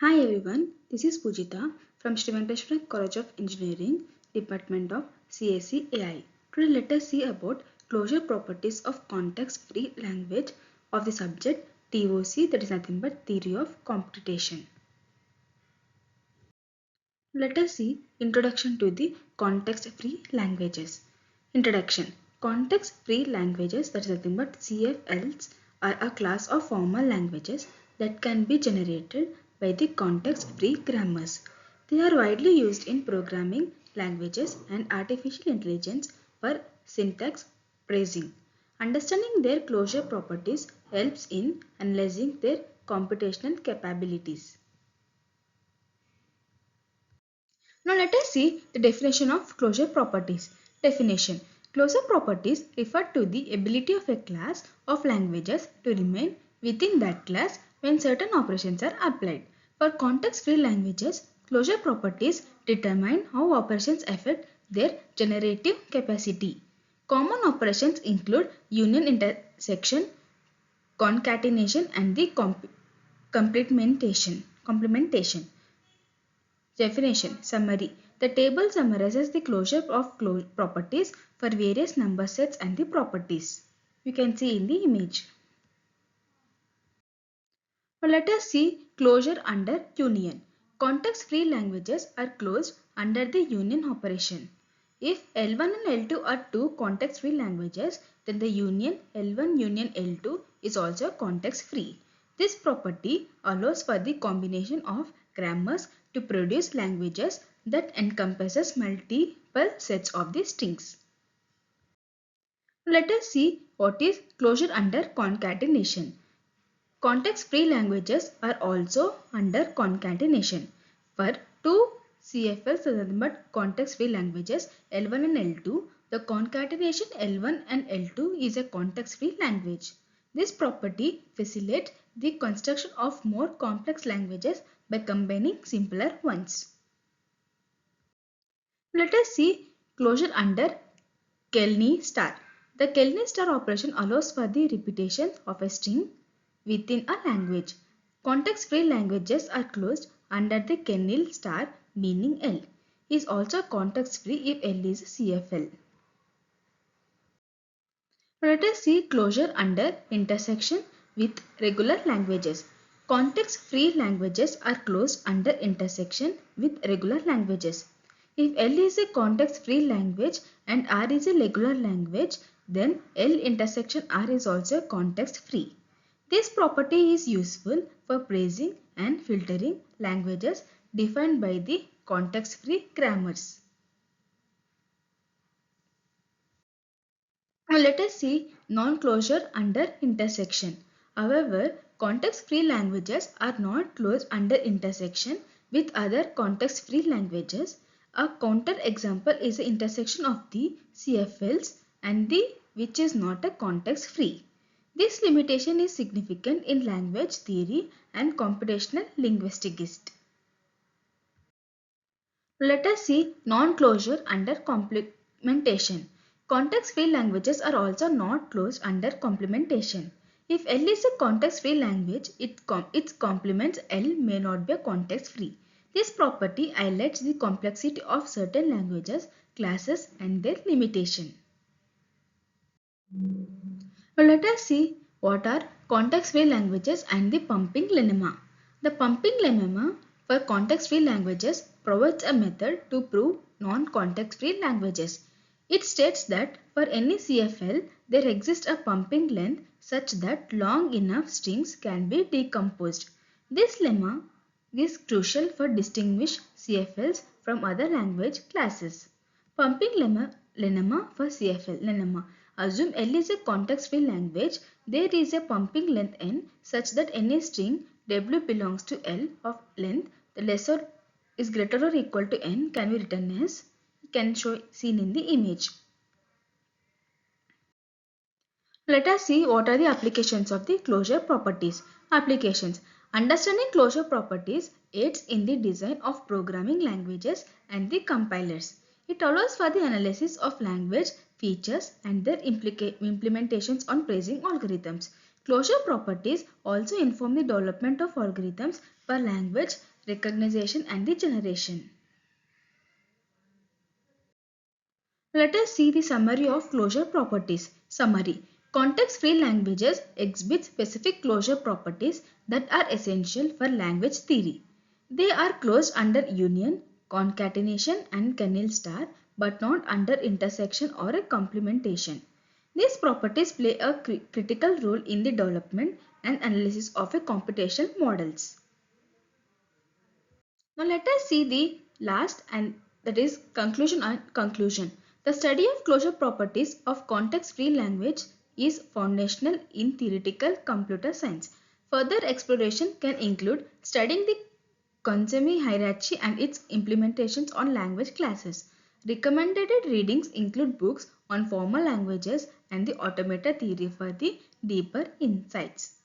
Hi everyone, this is Poojitha from Sri Venkateshwara College of Engineering, Department of CSE AI. Today let us see about closure properties of context-free language of the subject TOC, that is nothing but Theory of Computation. Let us see Introduction to the Context-Free Languages. Introduction. Context-free languages, that is nothing but CFLs, are a class of formal languages that can be generated by the context-free grammars. They are widely used in programming languages and artificial intelligence for syntax phrasing. Understanding their closure properties helps in analyzing their computational capabilities. Now let us see the definition of closure properties. Definition. Closure properties refer to the ability of a class of languages to remain within that class when certain operations are applied. For context-free languages, closure properties determine how operations affect their generative capacity. Common operations include union, intersection, concatenation, and the complementation. Definition. Summary. The table summarizes the closure of properties for various number sets and the properties. You can see in the image. Now let us see closure under union. Context-free languages are closed under the union operation. If L1 and L2 are two context-free languages, then the union L1 union L2 is also context-free. This property allows for the combination of grammars to produce languages that encompasses multiple sets of the strings. Let us see what is closure under concatenation. Context-free languages are also under concatenation. For two CFLs, but context-free languages L1 and L2, the concatenation L1 and L2 is a context-free language. This property facilitates the construction of more complex languages by combining simpler ones. Let us see closure under Kelney star. The Kelney star operation allows for the repetition of a string within a language. Context-free languages are closed under the Kelney star, meaning L is also context-free if L is CFL. Let us see closure under intersection with regular languages. Context-free languages are closed under intersection with regular languages. If L is a context-free language and R is a regular language, then L intersection R is also context-free. This property is useful for praising and filtering languages defined by the context-free grammars. Now let us see non-closure under intersection. However, context-free languages are not closed under intersection with other context-free languages. A counter example is the intersection of the CFLs and the which is not a context-free. This limitation is significant in language theory and computational linguistics. Let us see non-closure under complementation. Context-free languages are also not closed under complementation. If L is a context-free language, its complements L may not be context-free. This property highlights the complexity of certain languages, classes, and their limitation. Now let us see what are context-free languages and the pumping lemma. The pumping lemma for context-free languages provides a method to prove non-context-free languages. It states that for any CFL, there exists a pumping length such that long enough strings can be decomposed. This lemma is crucial for distinguish CFLs from other language classes. Pumping lemma for CFL lemma. Assume L is a context-free language. There is a pumping length n such that any string W belongs to L of length the lesser is greater or equal to n can be written as seen in the image. Let us see what are the applications of the closure properties. Applications. Understanding closure properties aids in the design of programming languages and the compilers. It allows for the analysis of language features and their implementations on phrasing algorithms. Closure properties also inform the development of algorithms for language recognition and the generation. Let us see the summary of closure properties. Summary. Context-free languages exhibit specific closure properties that are essential for language theory. They are closed under union, concatenation and kernel star, but not under intersection or a complementation. These properties play a critical role in the development and analysis of a computational models. Now let us see the last, and that is conclusion and conclusion. The study of closure properties of context-free language is foundational in theoretical computer science. Further exploration can include studying the Consemi hierarchy and its implementations on language classes. Recommended readings include books on formal languages and the automata theory for the deeper insights.